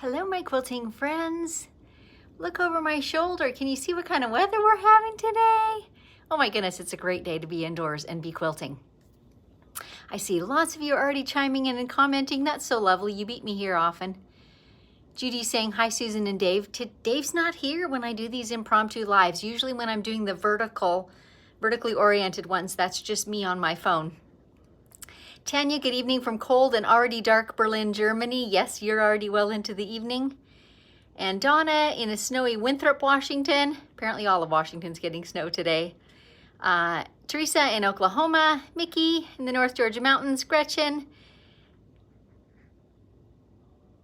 Hello, my quilting friends. Look over my shoulder. Can you see what kind of weather we're having today? Oh my goodness, it's a great day to be indoors and be quilting. I see lots of you already chiming in and commenting. That's so lovely. You beat me here often. Judy's saying, hi, Susan and Dave. Dave's not here when I do these impromptu lives. Usually when I'm doing the vertically oriented ones, that's just me on my phone. Tanya, good evening from cold and already dark Berlin, Germany. Yes, you're already well into the evening. And Donna in a snowy Winthrop, Washington. Apparently all of Washington's getting snow today. Teresa in Oklahoma. Mickey in the North Georgia mountains. Gretchen.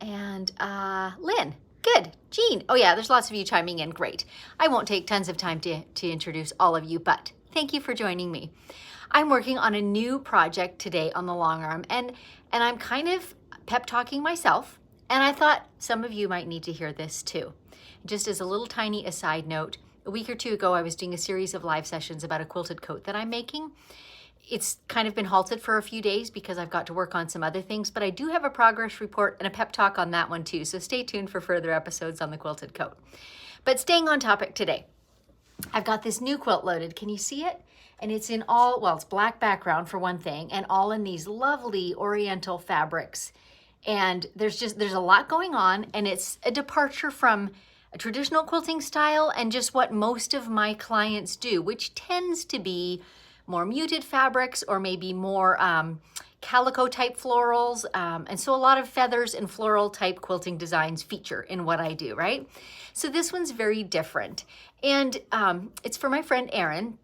And Lynn. Good. Jean. Oh yeah, there's lots of you chiming in. Great. I won't take tons of time to introduce all of you, but thank you for joining me. I'm working on a new project today on the long arm, and I'm kind of pep talking myself, and I thought some of you might need to hear this too. Just as a little tiny aside note, a week or two ago I was doing a series of live sessions about a quilted coat that I'm making. It's kind of been halted for a few days because I've got to work on some other things, but I do have a progress report and a pep talk on that one too, so stay tuned for further episodes on the quilted coat. But staying on topic today, I've got this new quilt loaded. Can you see it? And it's in all, well, it's black background for one thing, and all in these lovely oriental fabrics. And there's a lot going on, and it's a departure from a traditional quilting style and just what most of my clients do, which tends to be more muted fabrics or maybe more calico type florals. And so a lot of feathers and floral type quilting designs feature in what I do, right? So this one's very different. And it's for my friend Erin.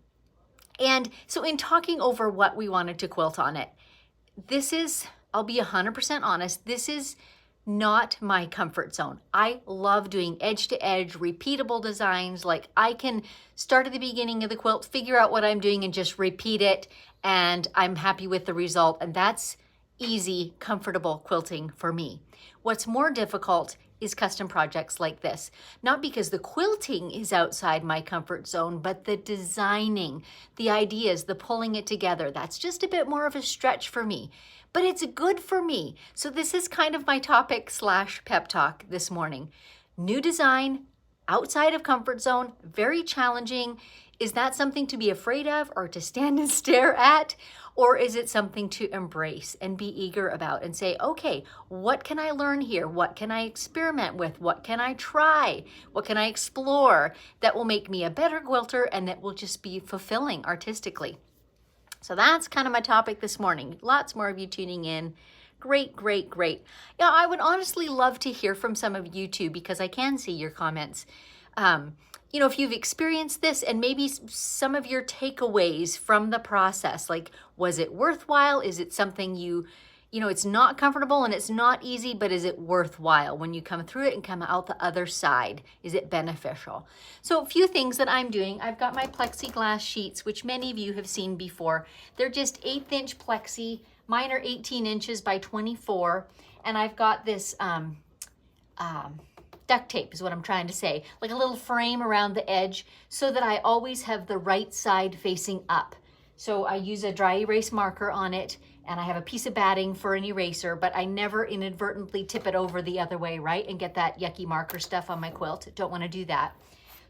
And so in talking over what we wanted to quilt on it, this is, I'll be 100% honest, this is not my comfort zone. I love doing edge to edge, repeatable designs. Like I can start at the beginning of the quilt, figure out what I'm doing and just repeat it. And I'm happy with the result. And that's easy, comfortable quilting for me. What's more difficult is custom projects like this. Not because the quilting is outside my comfort zone, but the designing, the ideas, the pulling it together, that's just a bit more of a stretch for me. But it's good for me. So this is kind of my topic / pep talk this morning. New design, outside of comfort zone, very challenging. Is that something to be afraid of or to stand and stare at? Or is it something to embrace and be eager about and say, okay, what can I learn here? What can I experiment with? What can I try? What can I explore that will make me a better quilter and that will just be fulfilling artistically? So that's kind of my topic this morning. Lots more of you tuning in. Great, great, great. Yeah, I would honestly love to hear from some of you too, because I can see your comments. You know, if you've experienced this and maybe some of your takeaways from the process, like, was it worthwhile? Is it something you know, it's not comfortable and it's not easy, but is it worthwhile when you come through it and come out the other side? Is it beneficial? So a few things that I'm doing. I've got my plexiglass sheets, which many of you have seen before. They're just 1/8 inch plexi. Mine are 18 inches by 24. And I've got this, duct tape is what I'm trying to say, like a little frame around the edge so that I always have the right side facing up. So I use a dry erase marker on it and I have a piece of batting for an eraser, but I never inadvertently tip it over the other way, right? And get that yucky marker stuff on my quilt. Don't want to do that.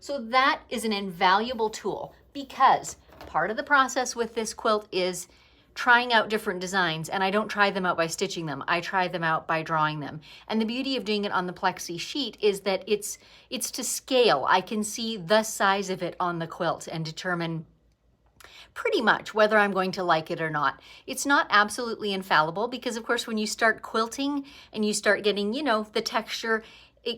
So that is an invaluable tool because part of the process with this quilt is trying out different designs, and I don't try them out by stitching them. I try them out by drawing them. And the beauty of doing it on the plexi sheet is that it's to scale. I can see the size of it on the quilt and determine pretty much whether I'm going to like it or not. It's not absolutely infallible because of course when you start quilting and you start getting, you know, the texture,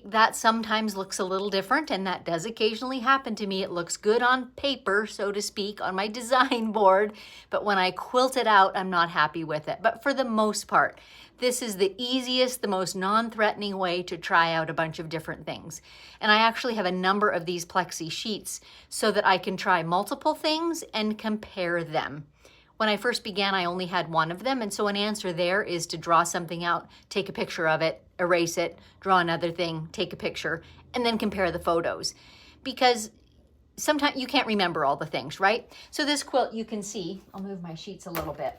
that sometimes looks a little different, and that does occasionally happen to me. It looks good on paper, so to speak, on my design board, but when I quilt it out, I'm not happy with it. But for the most part, this is the easiest, the most non-threatening way to try out a bunch of different things. And I actually have a number of these plexi sheets so that I can try multiple things and compare them. When I first began, I only had one of them, and so an answer there is to draw something out, take a picture of it, erase it, draw another thing, take a picture, and then compare the photos. Because sometimes you can't remember all the things, right? So this quilt, you can see, I'll move my sheets a little bit.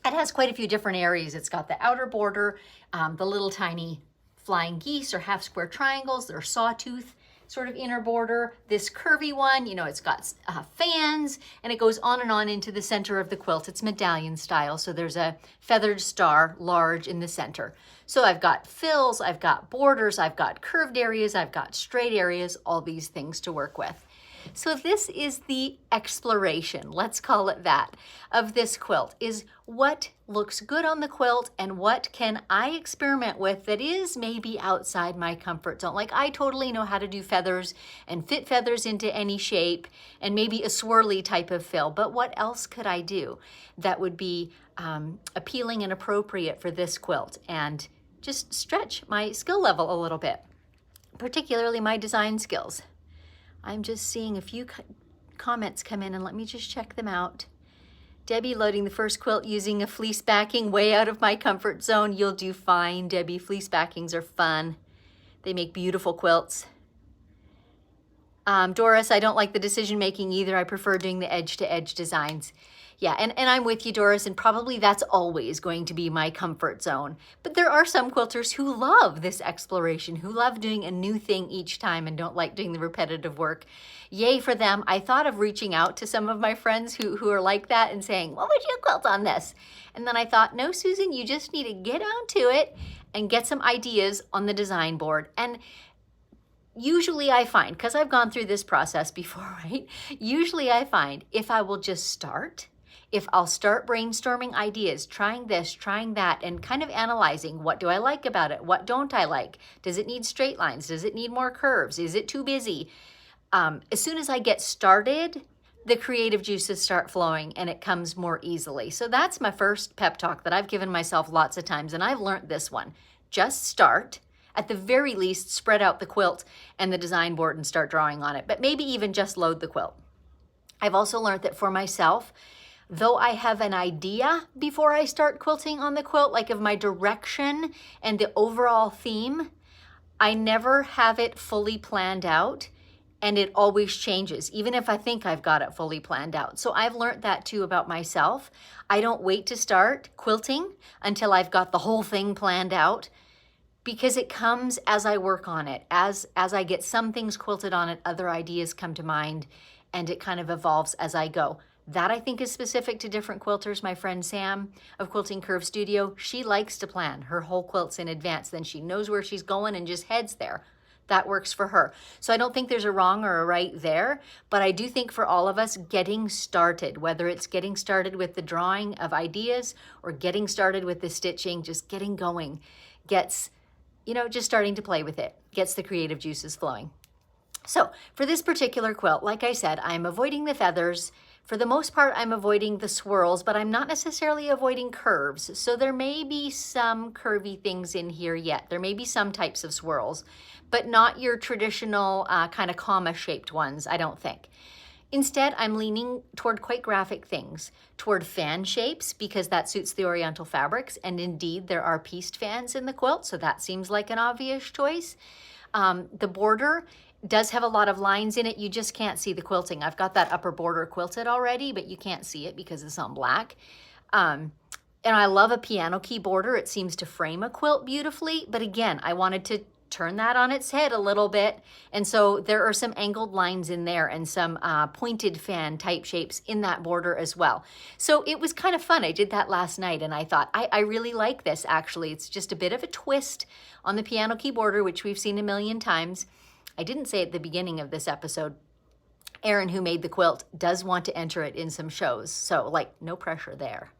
It has quite a few different areas. It's got the outer border, the little tiny flying geese or half square triangles. They're sawtooth sort of inner border. This curvy one, you know, it's got fans, and it goes on and on into the center of the quilt. It's medallion style, so there's a feathered star large in the center. So I've got fills, I've got borders, I've got curved areas, I've got straight areas, all these things to work with. So this is the exploration, let's call it that, of this quilt, is what looks good on the quilt and what can I experiment with that is maybe outside my comfort zone. Like, I totally know how to do feathers and fit feathers into any shape and maybe a swirly type of fill, but what else could I do that would be appealing and appropriate for this quilt and just stretch my skill level a little bit, particularly my design skills. I'm just seeing a few comments come in, and let me just check them out. Debbie, loading the first quilt using a fleece backing, way out of my comfort zone. You'll do fine, Debbie. Fleece backings are fun. They make beautiful quilts. Doris, I don't like the decision making either. I prefer doing the edge to edge designs. Yeah, and I'm with you, Doris, and probably that's always going to be my comfort zone. But there are some quilters who love this exploration, who love doing a new thing each time and don't like doing the repetitive work. Yay for them. I thought of reaching out to some of my friends who are like that and saying, what would you quilt on this? And then I thought, no, Susan, you just need to get down to it and get some ideas on the design board. And usually I find, because I've gone through this process before, right? Usually I find if I will just start, if I'll start brainstorming ideas, trying this, trying that, and kind of analyzing, what do I like about it? What don't I like? Does it need straight lines? Does it need more curves? Is it too busy? As soon as I get started, the creative juices start flowing and it comes more easily. So that's my first pep talk that I've given myself lots of times, and I've learned this one. Just start. At the very least, spread out the quilt and the design board and start drawing on it, but maybe even just load the quilt. I've also learned that for myself, though I have an idea before I start quilting on the quilt, like of my direction and the overall theme, I never have it fully planned out, and it always changes, even if I think I've got it fully planned out. So I've learned that too about myself. I don't wait to start quilting until I've got the whole thing planned out, because it comes as I work on it. As I get some things quilted on it, other ideas come to mind, and it kind of evolves as I go. That I think is specific to different quilters. My friend Sam of Quilting Curve Studio, she likes to plan her whole quilts in advance. Then she knows where she's going and just heads there. That works for her. So I don't think there's a wrong or a right there, but I do think for all of us, getting started, whether it's getting started with the drawing of ideas or getting started with the stitching, just getting going, gets, just starting to play with it, gets the creative juices flowing. So for this particular quilt, like I said, I'm avoiding the feathers. For the most part, I'm avoiding the swirls, but I'm not necessarily avoiding curves. So there may be some curvy things in here yet. There may be some types of swirls, but not your traditional kind of comma-shaped ones, I don't think. Instead, I'm leaning toward quite graphic things, toward fan shapes, because that suits the Oriental fabrics. And indeed, there are pieced fans in the quilt, so that seems like an obvious choice. The border does have a lot of lines in it. You just can't see the quilting. I've got that upper border quilted already, but you can't see it because it's on black. And I love a piano key border. It seems to frame a quilt beautifully. But again, I wanted to turn that on its head a little bit. And so there are some angled lines in there and some pointed fan type shapes in that border as well. So it was kind of fun. I did that last night and I thought, I really like this actually. It's just a bit of a twist on the piano key border, which we've seen a million times. I didn't say at the beginning of this episode, Erin, who made the quilt, does want to enter it in some shows. So no pressure there.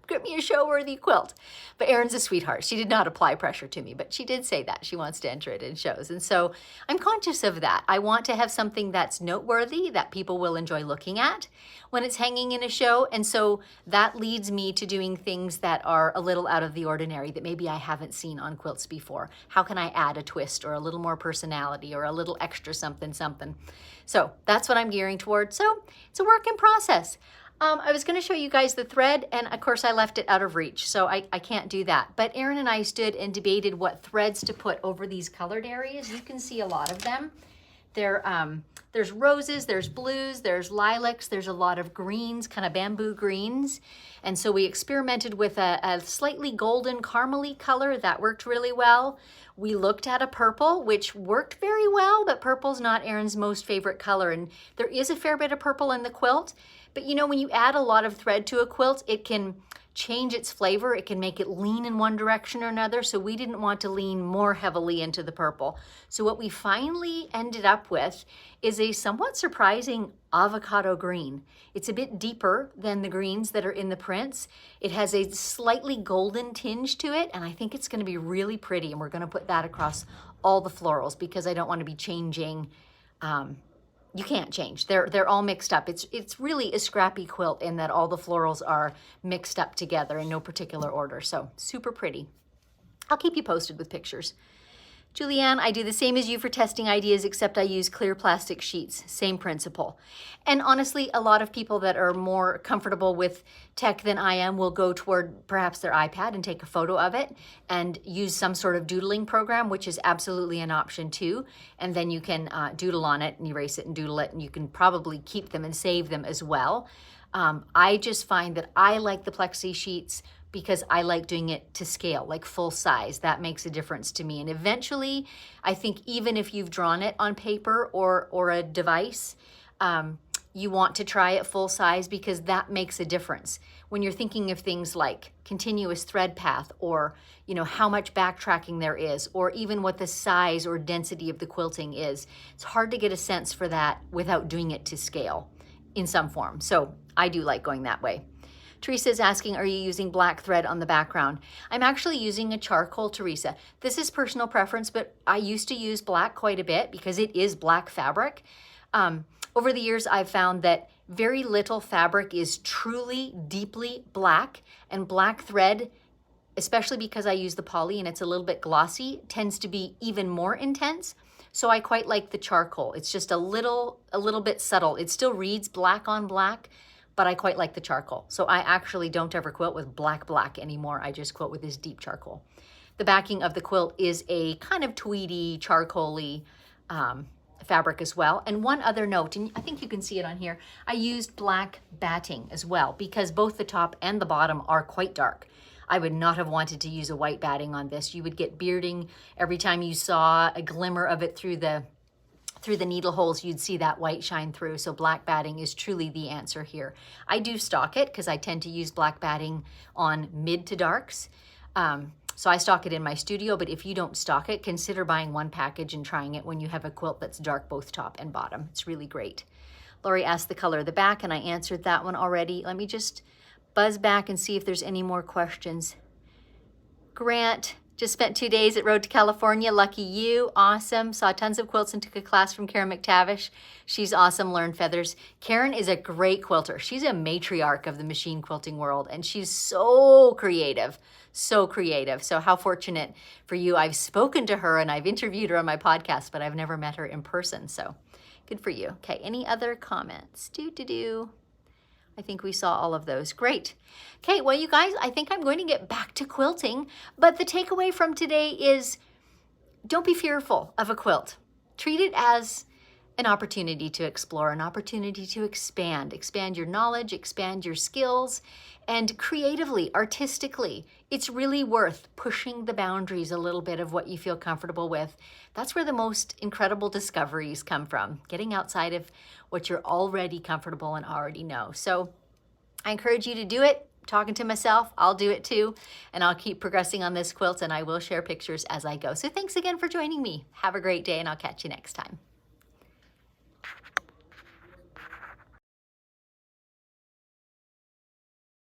Get me a show-worthy quilt. But Erin's a sweetheart. She did not apply pressure to me, but she did say that she wants to enter it in shows. And so I'm conscious of that. I want to have something that's noteworthy, that people will enjoy looking at when it's hanging in a show. And so that leads me to doing things that are a little out of the ordinary, that maybe I haven't seen on quilts before. How can I add a twist or a little more personality or a little extra something, something? So that's what I'm gearing towards. So it's a work in process. I was going to show you guys the thread, and of course I left it out of reach, so I can't do that. But Erin and I stood and debated what threads to put over these colored areas. You can see a lot of them. There's roses, there's blues, there's lilacs, there's a lot of greens, kind of bamboo greens. And so we experimented with a slightly golden caramely color that worked really well. We looked at a purple, which worked very well, but purple's not Erin's most favorite color. And there is a fair bit of purple in the quilt. But you know, when you add a lot of thread to a quilt, it can change its flavor. It can make it lean in one direction or another. So we didn't want to lean more heavily into the purple. So what we finally ended up with is a somewhat surprising avocado green. It's a bit deeper than the greens that are in the prints. It has a slightly golden tinge to it, and I think it's going to be really pretty. And we're going to put that across all the florals because I don't want to be changing. You can't change. They're all mixed up. It's really a scrappy quilt in that all the florals are mixed up together in no particular order. So super pretty. I'll keep you posted with pictures. Julianne, I do the same as you for testing ideas, except I use clear plastic sheets. Same principle. And honestly, a lot of people that are more comfortable with tech than I am will go toward perhaps their iPad and take a photo of it and use some sort of doodling program, which is absolutely an option too. And then you can doodle on it and erase it and doodle it, and you can probably keep them and save them as well. I just find that I like the plexi sheets because I like doing it to scale, like full size. That makes a difference to me. And eventually, I think even if you've drawn it on paper or a device, you want to try it full size because that makes a difference. When you're thinking of things like continuous thread path or how much backtracking there is, or even what the size or density of the quilting is, it's hard to get a sense for that without doing it to scale in some form. So I do like going that way. Teresa is asking, are you using black thread on the background? I'm actually using a charcoal, Teresa. This is personal preference, but I used to use black quite a bit because it is black fabric. Over the years, I've found that very little fabric is truly deeply black, and black thread, especially because I use the poly and it's a little bit glossy, tends to be even more intense. So I quite like the charcoal. It's just a little bit subtle. It still reads black on black, but I quite like the charcoal. So I actually don't ever quilt with black anymore. I just quilt with this deep charcoal. The backing of the quilt is a kind of tweedy, charcoal-y fabric as well. And one other note, and I think you can see it on here, I used black batting as well because both the top and the bottom are quite dark. I would not have wanted to use a white batting on this. You would get bearding every time you saw a glimmer of it through the needle holes, you'd see that white shine through. So black batting is truly the answer here. I do stock it because I tend to use black batting on mid to darks. So I stock it in my studio, but if you don't stock it, consider buying one package and trying it when you have a quilt that's dark both top and bottom. It's really great. Lori asked the color of the back, and I answered that one already. Let me just buzz back and see if there's any more questions. Grant, just spent 2 days at Road to California. Lucky you. Awesome. Saw tons of quilts and took a class from Karen McTavish. She's awesome. Learned feathers. Karen is a great quilter. She's a matriarch of the machine quilting world, and she's so creative. So creative. So how fortunate for you. I've spoken to her and I've interviewed her on my podcast, but I've never met her in person. So good for you. Okay. Any other comments? I think we saw all of those. Great. Okay, well, you guys, I think I'm going to get back to quilting, but the takeaway from today is don't be fearful of a quilt. Treat it as an opportunity to explore, an opportunity to expand your knowledge, expand your skills, and creatively, artistically, it's really worth pushing the boundaries a little bit of what you feel comfortable with. That's where the most incredible discoveries come from, getting outside of what you're already comfortable and already know. So I encourage you to do it. Talking to myself, I'll do it too, and I'll keep progressing on this quilt, and I will share pictures as I go. So thanks again for joining me. Have a great day, and I'll catch you next time.